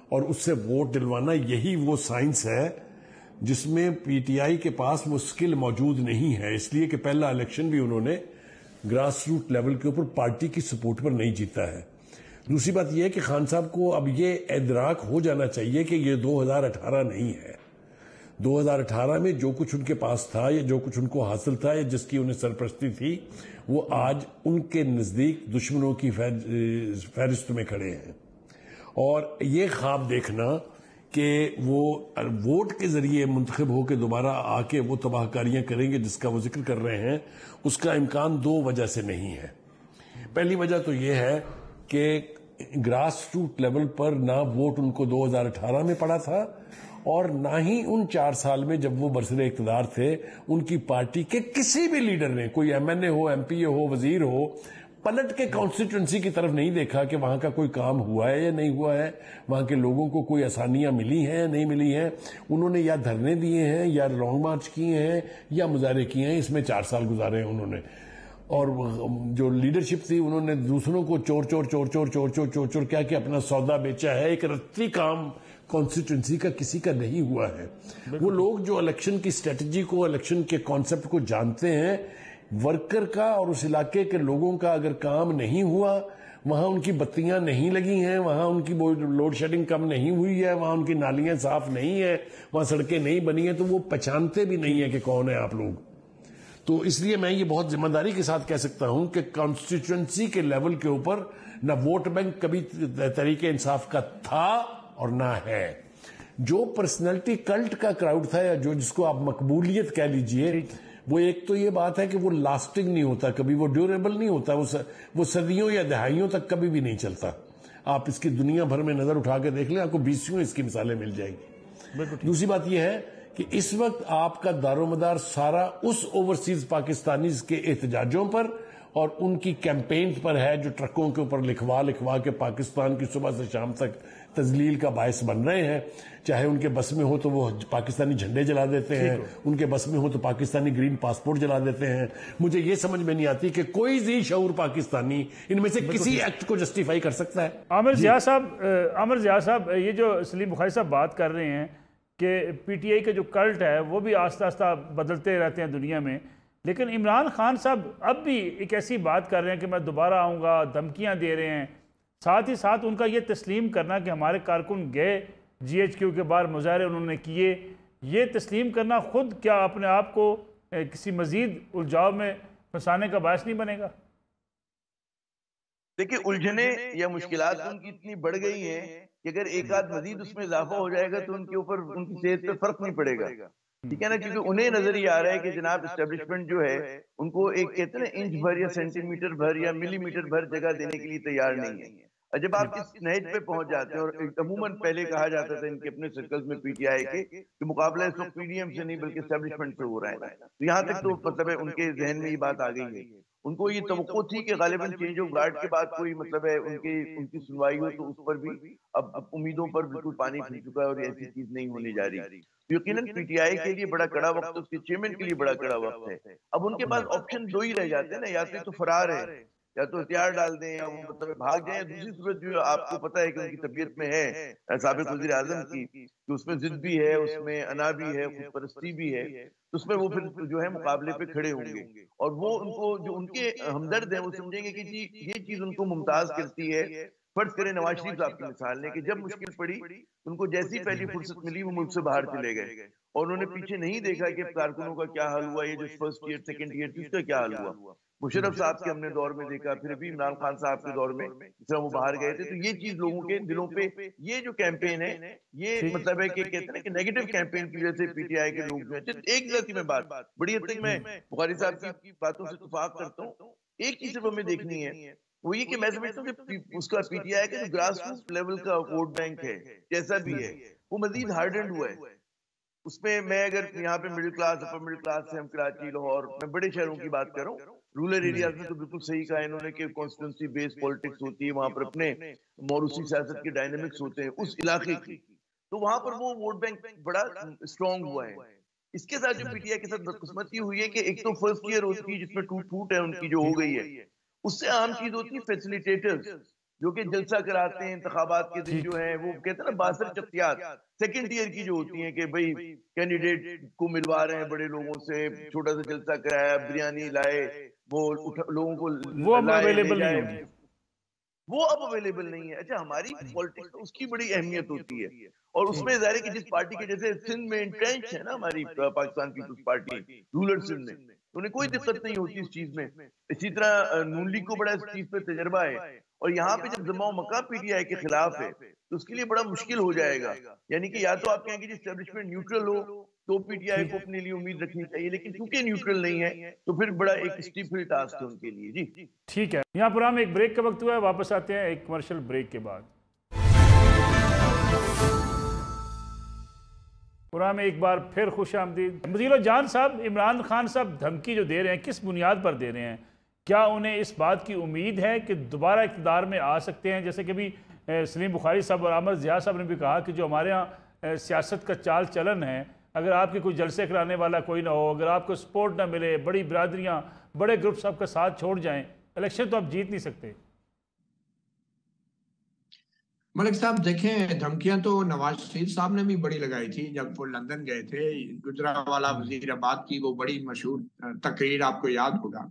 اور اس سے ووٹ دلوانا, یہی وہ سائنس ہے جس میں پی ٹی آئی کے پاس وہ سکل موجود نہیں ہے, اس لیے کہ پہلا الیکشن بھی انہوں نے گراس روٹ لیول کے اوپر پارٹی کی سپورٹ پر نہیں جیتا ہے. دوسری بات یہ ہے کہ خان صاحب کو اب یہ ادراک ہو جانا چاہیے کہ یہ 2018 نہیں ہے. 2018 میں جو کچھ ان کے پاس تھا یا جو کچھ ان کو حاصل تھا یا جس کی انہیں سرپرستی تھی, وہ آج ان کے نزدیک دشمنوں کی فہرست میں کھڑے ہیں. اور یہ خواب دیکھنا کہ وہ ووٹ کے ذریعے منتخب ہو کے دوبارہ آ کے وہ تباہ کاریاں کریں گے جس کا وہ ذکر کر رہے ہیں, اس کا امکان دو وجہ سے نہیں ہے. پہلی وجہ تو یہ ہے کہ گراس روٹ لیول پر نہ ووٹ ان کو 2018 میں پڑا تھا, اور نہ ہی ان 4 سال میں جب وہ برسر اقتدار تھے ان کی پارٹی کے کسی بھی لیڈر نے, کوئی ایم این اے ہو, ایم پی اے ہو, وزیر ہو, پلٹ کے کانسٹیٹوئنسی کی طرف نہیں دیکھا کہ وہاں کا کوئی کام ہوا ہے یا نہیں ہوا ہے, وہاں کے لوگوں کو کوئی آسانیاں ملی ہیں یا نہیں ملی ہیں. انہوں نے یا دھرنے دیے ہیں یا لانگ مارچ کیے ہیں یا مظاہرے کیے ہیں, اس میں 4 سال گزارے ہیں انہوں نے. اور جو لیڈرشپ تھی انہوں نے دوسروں کو چور چور چور چور چور چور چور چور کیا کہ اپنا سودا بیچا ہے. ایک رتی کام کانسٹیٹوئنسی کا کسی کا نہیں ہوا ہے. وہ لوگ جو الیکشن کی اسٹریٹجی کو, الیکشن کے کانسیپٹ کو جانتے ہیں, ورکر کا اور اس علاقے کے لوگوں کا اگر کام نہیں ہوا, وہاں ان کی بتیاں نہیں لگی ہیں, وہاں ان کی لوڈ شیڈنگ کم نہیں ہوئی ہے, وہاں ان کی نالیاں صاف نہیں ہیں, وہاں سڑکیں نہیں بنی ہیں, تو وہ پہچانتے بھی نہیں ہیں کہ کون ہے آپ لوگ. تو اس لیے میں یہ بہت ذمہ داری کے ساتھ کہہ سکتا ہوں کہ کانسٹیٹوئنسی کے لیول کے اوپر نہ ووٹ بینک کبھی تحریک انصاف کا تھا اور نہ ہے. جو پرسنالٹی کلٹ کا کراؤڈ تھا, یا جو جس کو آپ مقبولیت کہہ لیجئے, وہ ایک تو یہ بات ہے کہ وہ لاسٹنگ نہیں ہوتا, کبھی وہ ڈیوریبل نہیں ہوتا, وہ صدیوں یا دہائیوں تک کبھی بھی نہیں چلتا. آپ اس کی دنیا بھر میں نظر اٹھا کے دیکھ لیں, آپ کو 20 اس کی مثالیں مل جائیں گی. دوسری بات یہ ہے کہ اس وقت آپ کا دار و مدار سارا اس اوورسیز پاکستانیز کے احتجاجوں پر اور ان کی کیمپین پر ہے, جو ٹرکوں کے اوپر لکھوا کے پاکستان کی صبح سے شام تک تذلیل کا باعث بن رہے ہیں. چاہے ان کے بس میں ہو تو وہ پاکستانی جھنڈے جلا دیتے ہیں, ان کے بس میں ہو تو پاکستانی گرین پاسپورٹ جلا دیتے ہیں. مجھے یہ سمجھ میں نہیں آتی کہ کوئی ذی شعور پاکستانی ان میں سے کسی ایکٹ کو جسٹیفائی کر سکتا ہے. عامر ضیاء صاحب, یہ جو سلیم بخاری صاحب بات کر رہے ہیں کہ پی ٹی آئی کا جو کلٹ ہے وہ بھی آہستہ آہستہ بدلتے رہتے ہیں دنیا میں, لیکن عمران خان صاحب اب بھی ایک ایسی بات کر رہے ہیں کہ میں دوبارہ آؤں گا, دھمکیاں دے رہے ہیں. ساتھ ہی ساتھ ان کا یہ تسلیم کرنا کہ ہمارے کارکن گئے جی ایچ کیو کے باہر مظاہرے انہوں نے کیے, یہ تسلیم کرنا خود کیا اپنے آپ کو کسی مزید الجھاؤ میں پھنسانے کا باعث نہیں بنے گا؟ دیکھیں, الجھنے یا مشکلات ان کی اتنی بڑھ گئی ہیں کہ اگر ایک آدھ مزید اس میں اضافہ ہو جائے گا تو ان کے اوپر ان کی صحت پہ فرق نہیں پڑے گا. ٹھیک ہے نا, کیونکہ انہیں نظر ہی آ رہا ہے کہ جناب اسٹیبلشمنٹ جو ہے ان کو ایک کہتے ہیں نا انچ بھر یا سینٹی میٹر بھر یا ملی میٹر بھر جگہ دینے کے لیے تیار نہیں ہے. اور جب آپ اس نہج پہ پہنچ جاتے ہیں, اور عموماً پہلے کہا جاتا تھا ان کے اپنے سرکلز میں پی ٹی آئی کے کہ مقابلہ اس وقت پی ڈی ایم سے نہیں بلکہ اسٹیبلشمنٹ سے ہو رہا ہے, تو یہاں تک تو مطلب ہے ان کے ذہن میں یہ بات آ گئی ہے. ان کو یہ توقع تھی کہ غالباً چینج آف گارڈ کے بعد کوئی مطلب ہے ان کی سنوائی ہو, تو اس پر بھی اب امیدوں پر بالکل پانی پھر چکا ہے اور ایسی چیز نہیں ہونے جا رہی. یقیناً پی ٹی آئی کے لیے بڑا کڑا وقت ہے, اس کے چیئرمین کے لیے بڑا کڑا وقت ہے. اب ان کے پاس آپشن دو ہی رہ جاتے ہیں نا, یا تو فرار ہے, یا تو ہتھیار ڈال دیں, یا وہ مطلب بھاگ جائیں. دوسری صورت جو آپ کو پتہ ہے کہ ان کی طبیعت میں ہے سابق وزیر اعظم کی, کہ اس میں ضد بھی ہے, اس میں انا بھی ہے, خود پرستی بھی ہے, تو اس میں وہ پھر جو ہے مقابلے پہ کھڑے ہوں گے. اور وہ ان کو جو ان کے ہمدرد ہیں وہ سمجھیں گے کہ جی یہ چیز ان کو ممتاز کرتی ہے. فرض کریں نواز شریف صاحب کی مثال لیں کہ جب مشکل پڑی ان کو جیسی پہلی فرصت ملی وہ ملک سے باہر چلے گئے, اور انہوں نے پیچھے نہیں دیکھا کہ کارکنوں کا کیا حال ہوا, یہ جو فرسٹ ایئر سیکنڈ ایئر تھی اس کا کیا حال ہوا. مشرف صاحب کے ہم نے دور میں دیکھا, پھر بھی عمران خان صاحب کے دور میں جس طرح وہ باہر گئے تھے. تو یہ چیز لوگوں کے دلوں پہ, یہ جو کیمپین ہے یہ مطلب ہے کہ کہتے ہیں کہ نیگیٹو کیمپین کی وجہ سے پی ٹی آئی کے لوگ جو ہیں, ایک ذاتی میں بات بڑی حد تک میں بخاری صاحب کی باتوں سے اتفاق کرتا ہوں, ایک چیز صرف ہمیں دیکھنی ہے, وہ یہ کہ میں سمجھتا ہوں کہ اس کا پی ٹی آئی کا جو گراس روٹ لیول کا ووٹ بینک ہے جیسا بھی ہے وہ مزید ہارڈنڈ ہوا ہے. اس میں میں اگر یہاں پہ middle class upper middle class سے ہم کراچی لاہور میں بڑے شہروں کی بات کروں رورل ایریاز میں تو بالکل صحیح کہا انہوں نے کہ کانسٹیٹوئنسی بیس پالیٹکس ہوتی ہے، وہاں پر اپنے موروثی سیاست کے ڈائنامکس ہوتے ہیں اس علاقے کی، تو وہاں پر وہ ووٹ بینک بڑا اسٹرانگ ہوا ہے۔ اس کے ساتھ جو پی ٹی آئی کے ساتھ بدقسمتی ہوئی ہے کہ ایک تو فرسٹ ایئر ہوتی ہے جس میں ٹوٹ پھوٹ ہے ان کی جو ہو گئی ہے، اس سے عام چیز ہوتی ہے فیسیلیٹیٹرز جو کہ جلسہ کراتے ہیں انتخابات کے دن، جو ہیں وہ کہتے ہیں نا باثر شخصیات، سیکنڈ ایئر کی جو ہوتی ہیں کہ بھئی کینڈیڈیٹ کو ملوا رہے ہیں بڑے لوگوں سے، چھوٹا سا جلسہ کرایا، بریانی لائے، وہ لوگوں کو لائے لے جائے، وہ اب اویلیبل نہیں ہے۔ اچھا ہماری پالیٹکس اس کی بڑی اہمیت ہوتی ہے، اور اس میں ظاہر ہے کہ جس پارٹی کے جیسے سندھ میں انٹرینچ ہے نا ہماری Pakistan Peoples Party rural Sindh میں، انہیں کوئی دقت نہیں ہوتی اس چیز میں۔ اسی طرح نون لیگ کو بڑا اس چیز پہ تجربہ ہے، اور یہاں پہ جب جمع و مکہ پی ٹی آئی کے خلاف ہے تو اس کے لیے بڑا مشکل ہو جائے گا، یعنی کہ یا تو آپ کہیں کہ اسٹیبلشمنٹ نیوٹرل ہو تو پی ٹی آئی کو اپنے لیے امید رکھنی چاہیے، لیکن چونکہ نیوٹرل نہیں ہے تو پھر بڑا ایک اسٹیپل ٹاسک ہے ان کے لیے۔ جی ٹھیک ہے، یہاں پر ہم ایک بریک کا وقت ہوا ہے، واپس آتے ہیں ایک کمرشل بریک کے بعد۔ پروگرام میں ایک بار پھر خوش آمدید۔ مزیل جان صاحب، عمران خان صاحب دھمکی جو دے رہے ہیں کس بنیاد پر دے رہے ہیں؟ کیا انہیں اس بات کی امید ہے کہ دوبارہ اقتدار میں آ سکتے ہیں؟ جیسے کہ ابھی سلیم بخاری صاحب اور احمد ضیاء صاحب نے بھی کہا کہ جو ہمارے ہاں سیاست کا چال چلن ہے، اگر آپ کے کوئی جلسے کرانے والا کوئی نہ ہو، اگر آپ کو سپورٹ نہ ملے، بڑی برادریاں بڑے گروپس آپ کا ساتھ چھوڑ جائیں، الیکشن تو آپ جیت نہیں سکتے۔ ملک صاحب دیکھیں، دھمکیاں تو نواز شریف صاحب نے بھی بڑی لگائی تھی جب وہ لندن گئے تھے، گجرانوالہ وزیر آباد کی وہ بڑی مشہور تقریر آپ کو یاد ہوگا،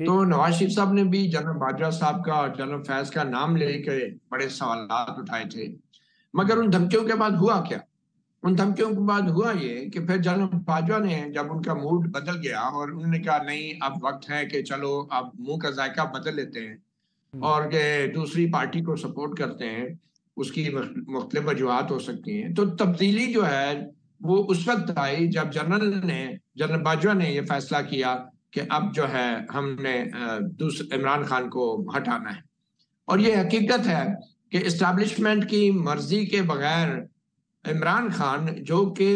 تو نواز شریف صاحب نے بھی جنرل باجوہ صاحب کا اور جنرل فیض کا نام لے کے بڑے سوالات اٹھائے تھے، مگر ان دھمکیوں کے بعد ہوا کیا؟ ان دھمکیوں کے بعد ہوا یہ کہ پھر جنرل باجوہ نے جب ان کا موڈ بدل گیا اور انہوں نے کہا نہیں اب وقت ہے کہ چلو اب منہ کا ذائقہ بدل لیتے ہیں اور کہ دوسری پارٹی کو سپورٹ کرتے ہیں، اس کی مختلف وجوہات ہو سکتی ہیں، تو تبدیلی جو ہے وہ اس وقت آئی جب جنرل باجوہ نے یہ فیصلہ کیا کہ اب جو ہے ہم نے عمران خان کو ہٹانا ہے۔ اور یہ حقیقت ہے کہ اسٹیبلشمنٹ کی مرضی کے بغیر عمران خان جو کہ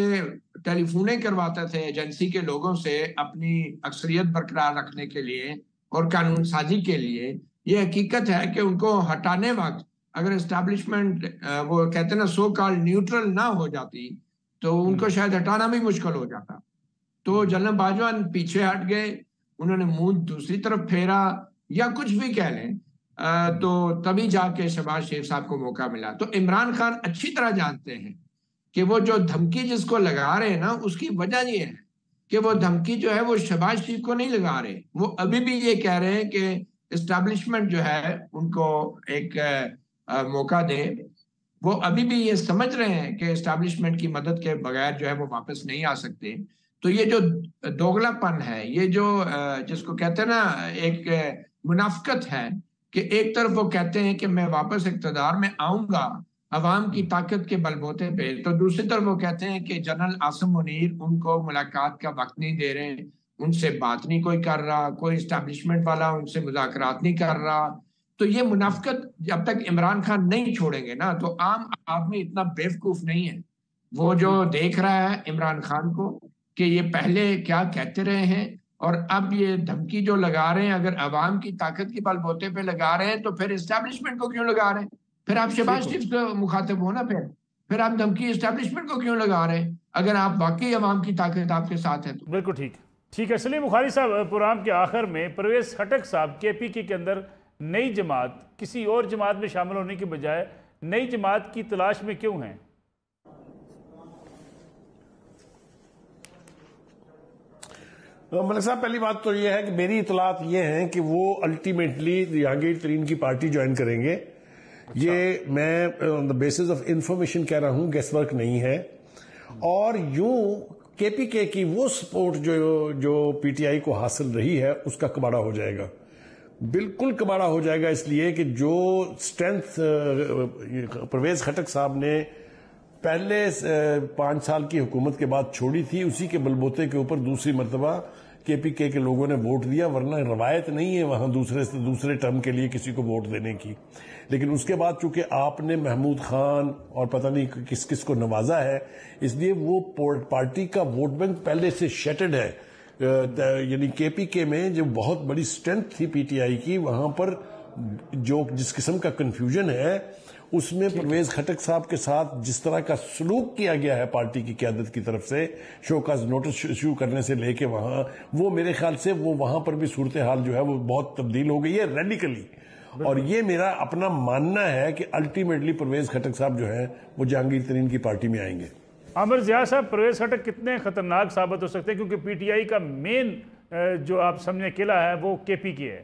ٹیلی فونیں کرواتا تھے ایجنسی کے لوگوں سے اپنی اکثریت برقرار رکھنے کے لیے اور قانون سازی کے لیے، یہ حقیقت ہے کہ ان کو ہٹانے وقت اگر اسٹیبلشمنٹ وہ کہتے ہیں نا سو کال نیوٹرل نہ ہو جاتی تو ان کو شاید ہٹانا بھی مشکل ہو جاتا۔ تو جنرل باجوہ پیچھے ہٹ گئے، انہوں نے منہ دوسری طرف پھیرا یا کچھ بھی کہہ لیں، تو تبھی جا کے شہباز شریف صاحب کو موقع ملا۔ تو عمران خان اچھی طرح جانتے ہیں کہ وہ جو دھمکی جس کو لگا رہے ہیں نا اس کی وجہ یہ ہے کہ وہ دھمکی جو ہے وہ شہباز شریف کو نہیں لگا رہے، وہ ابھی بھی یہ کہہ رہے ہیں کہ اسٹیبلشمنٹ جو ہے ان کو ایک موقع دے، وہ ابھی بھی یہ سمجھ رہے ہیں کہ اسٹیبلشمنٹ کی مدد کے بغیر جو ہے وہ واپس نہیں آ سکتے۔ تو یہ جو دوگلا پن ہے، یہ جو جس کو کہتے ہیں نا ایک منافقت ہے کہ ایک طرف وہ کہتے ہیں کہ میں واپس اقتدار میں آؤں گا عوام کی طاقت کے بل بوتے پہ، تو دوسری طرف وہ کہتے ہیں کہ جنرل عاصم منیر ان کو ملاقات کا وقت نہیں دے رہے، ان سے بات نہیں کوئی کر رہا، کوئی اسٹیبلشمنٹ والا ان سے مذاکرات نہیں کر رہا۔ تو یہ منافقت جب تک عمران خان نہیں چھوڑیں گے نا، تو عام آدمی اتنا بیوقوف نہیں ہے، وہ جو دیکھ رہا ہے عمران خان کو کہ یہ پہلے کیا کہتے رہے ہیں اور اب یہ دھمکی جو لگا رہے ہیں، اگر عوام کی طاقت کی بل بوتے پہ لگا رہے ہیں تو پھر اسٹیبلشمنٹ کو کیوں لگا رہے ہیں؟ پھر آپ شہباز شریف سے مخاطب ہونا، پھر آپ دھمکی اسٹیبلشمنٹ کو کیوں لگا رہے ہیں اگر آپ واقعی عوام کی طاقت آپ کے ساتھ ہے تو؟ بالکل ٹھیک ہے۔ سلیم بخاری صاحب، پروگرام کے آخر میں پرویز خٹک صاحب کے پی کے اندر نئی جماعت کسی اور جماعت میں شامل ہونے کے بجائے نئی جماعت کی تلاش میں کیوں ہیں؟ ملک صاحب، پہلی بات تو یہ ہے کہ میری اطلاعات یہ ہیں کہ وہ الٹیمیٹلی جہانگیر ترین کی پارٹی جوائن کریں گے۔ یہ میں آن دا بیسس آف انفارمیشن کہہ رہا ہوں، گیس ورک نہیں ہے۔ اور یوں کے پی کے کی وہ سپورٹ جو پی ٹی آئی کو حاصل رہی ہے اس کا کباڑا ہو جائے گا، بالکل کباڑا ہو جائے گا، اس لیے کہ جو اسٹرینتھ پرویز خٹک صاحب نے پہلے 5 سال کی حکومت کے بعد چھوڑی تھی، اسی کے بلبوتے کے اوپر دوسری مرتبہ کے پی کے لوگوں نے ووٹ دیا، ورنہ روایت نہیں ہے وہاں دوسرے ٹرم کے لیے کسی کو ووٹ دینے کی۔ لیکن اس کے بعد چونکہ آپ نے محمود خان اور پتہ نہیں کس کو نوازا ہے، اس لیے وہ پارٹی کا ووٹ بینک پہلے سے شیٹڈ ہے۔ یعنی کے پی کے میں جو بہت بڑی اسٹرینتھ تھی پی ٹی آئی کی، وہاں پر جو جس قسم کا کنفیوژن ہے اس میں پرویز خٹک صاحب کے ساتھ جس طرح کا سلوک کیا گیا ہے پارٹی کی قیادت کی طرف سے، شو کاز نوٹس ایشو کرنے سے لے کے وہاں، وہ میرے خیال سے وہ وہاں پر بھی صورتحال جو ہے وہ بہت تبدیل ہو گئی ہے ریڈیکلی. اور یہ میرا اپنا ماننا ہے کہ الٹیمیٹلی پرویز خٹک صاحب جو ہیں وہ جہانگیر ترین کی پارٹی میں آئیں گے. عامر ضیاء صاحب، پرویز خٹک کتنے خطرناک ثابت ہو سکتے ہیں کیونکہ پی ٹی آئی کا مین جو آپ سمجھیں قلعہ ہے وہ کے پی کی ہے؟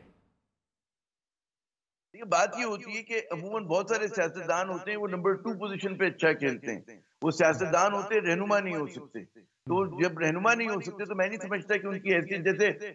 بات یہ ہوتی ہے کہ عموماً بہت سارے سیاستدان ہوتے ہیں وہ نمبر 2 پوزیشن پہ اچھا کھیلتے ہیں. وہ سیاستدان ہوتے ہیں، رہنما نہیں ہو سکتے. تو جب رہنما نہیں ہو سکتے تو میں نہیں سمجھتا کہ ان کی حیثیت، جیسے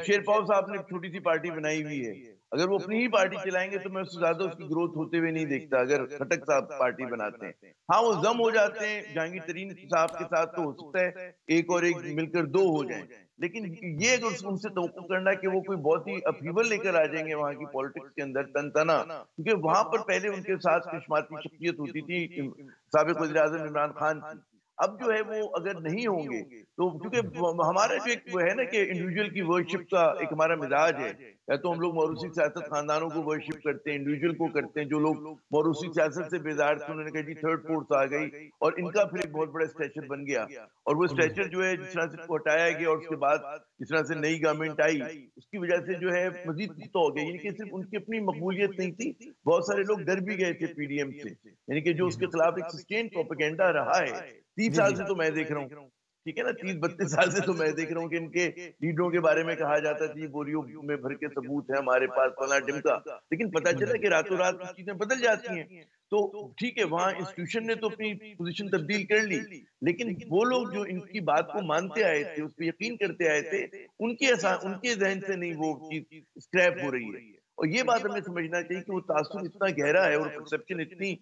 شیر پاؤ صاحب نے ایک چھوٹی سی پارٹی بنائی ہوئی ہے، اگر وہ اپنی ہی پارٹی چلائیں گے تو میں اس سے زیادہ اس کی گروتھ ہوتے ہوئے نہیں دیکھتا. اگر خٹک صاحب پارٹی بناتے ہیں، ہاں وہ ضم ہو جاتے ہیں جہانگیر ترین صاحب کے ساتھ، تو ہو سکتا ہے ایک اور ایک مل کر 2 ہو جائیں. لیکن یہ اگر ان سے توقع کرنا کہ وہ کوئی بہت ہی اپیول لے کر آ جائیں گے وہاں کی پالیٹکس کے اندر تن تنا، کیونکہ وہاں پر پہلے ان کے ساتھ کشماتی شخصیت ہوتی تھی سابق وزیر اعظم عمران خان کی. اب جو ہے وہ اگر نہیں ہوں گے تو، کیونکہ ہمارا جو ایک وہ ہے نا کہ انڈیویجول کی ورشپ کا ایک ہمارا مزاج ہے، یا تو ہم لوگ موروثی سیاست خاندانوں کو ورشپ کرتے ہیں، انڈیویجول کو کرتے ہیں. جو لوگ موروثی سیاست سے بیزار تھے انہوں نے کہا جی تھرڈ فورس آ گئی، اور ان کا پھر ایک بہت بڑا اسٹیچر بن گیا. اور وہ اسٹیچر جو ہے جس طرح سے ہٹایا گیا اور اس کے بعد جس طرح سے نئی گورنمنٹ آئی، اس کی وجہ سے جو ہے مزید پختہ ہو گیا. یعنی کہ صرف ان کی اپنی مقبولیت نہیں تھی، بہت سارے لوگ ڈر بھی گئے تھے پی ڈی ایم سے. یعنی کہ جو اس کے خلاف ایک سسٹین پروپیگنڈا رہا ہے 30 سال سے، تو میں دیکھ رہا ہوں، ٹھیک ہے نا، 30-32 سال سے تو میں دیکھ رہا ہوں کہ ان کے لیڈروں کے بارے میں کہا جاتا تھا یہ بوریوں میں بھر کے ثبوت ہے ہمارے پاس فلاں ڈمکا. لیکن پتہ چلا کہ راتوں رات کچھ چیزیں بدل جاتی ہیں. تو ٹھیک ہے وہاں انسٹیٹیوشن نے تو اپنی پوزیشن تبدیل کر لی، لیکن وہ لوگ جو ان کی بات کو مانتے آئے تھے، اس پہ یقین کرتے آئے تھے، ان کے ذہن سے نہیں وہ چیز اسکریپ ہو رہی ہے. اور یہ بات ہمیں سمجھنا چاہیے کہ وہ تعصب اتنا گہرا ہے اور پرسپشن اتنی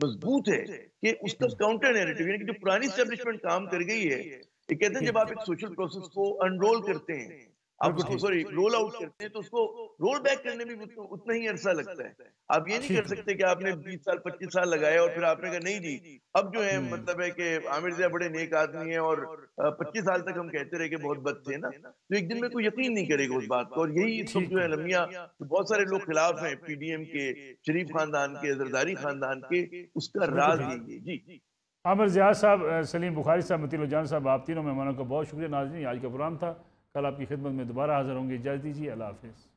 مضبوط ہے کہ اس کا کاؤنٹر نیریٹو، یعنی کہ جو پرانی اسٹیبلشمنٹ کام کر گئی ہے، یہ کہتے ہیں جب آپ ایک سوشل پروسیس کو انرول کرتے ہیں، آپ اس کو رول آؤٹ کرتے ہیں، تو اس کو رول بیک کرنے میں اتنا ہی عرصہ لگتا ہے. آپ یہ نہیں کر سکتے کہ آپ نے 20 سال 25 سال لگائے اور پھر آپ نے کہا نہیں جی اب جو ہے مطلب ہے کہ عامر ضیاء بڑے نیک آدمی ہیں اور 25 سال تک ہم کہتے رہے کہ بہت بد تھے نا، تو ایک دن میں کوئی یقین نہیں کرے گا اس بات کو. اور یہی اس وقت جو ہے المیہ بہت سارے لوگ خلاف ہیں پی ڈی ایم کے، شریف خاندان کے، زرداری خاندان کے، اس کا راز یہی ہے. جی عامر ضیاء صاحب، سلیم بخاری صاحب، مطیع الجان صاحب، آپ تینوں مہمانوں کا بہت شکریہ. ناظرین، آج کا پروگرام تھا، کل آپ کی خدمت میں دوبارہ حاضر ہوں گے. اجازت دیجیے، اللہ حافظ.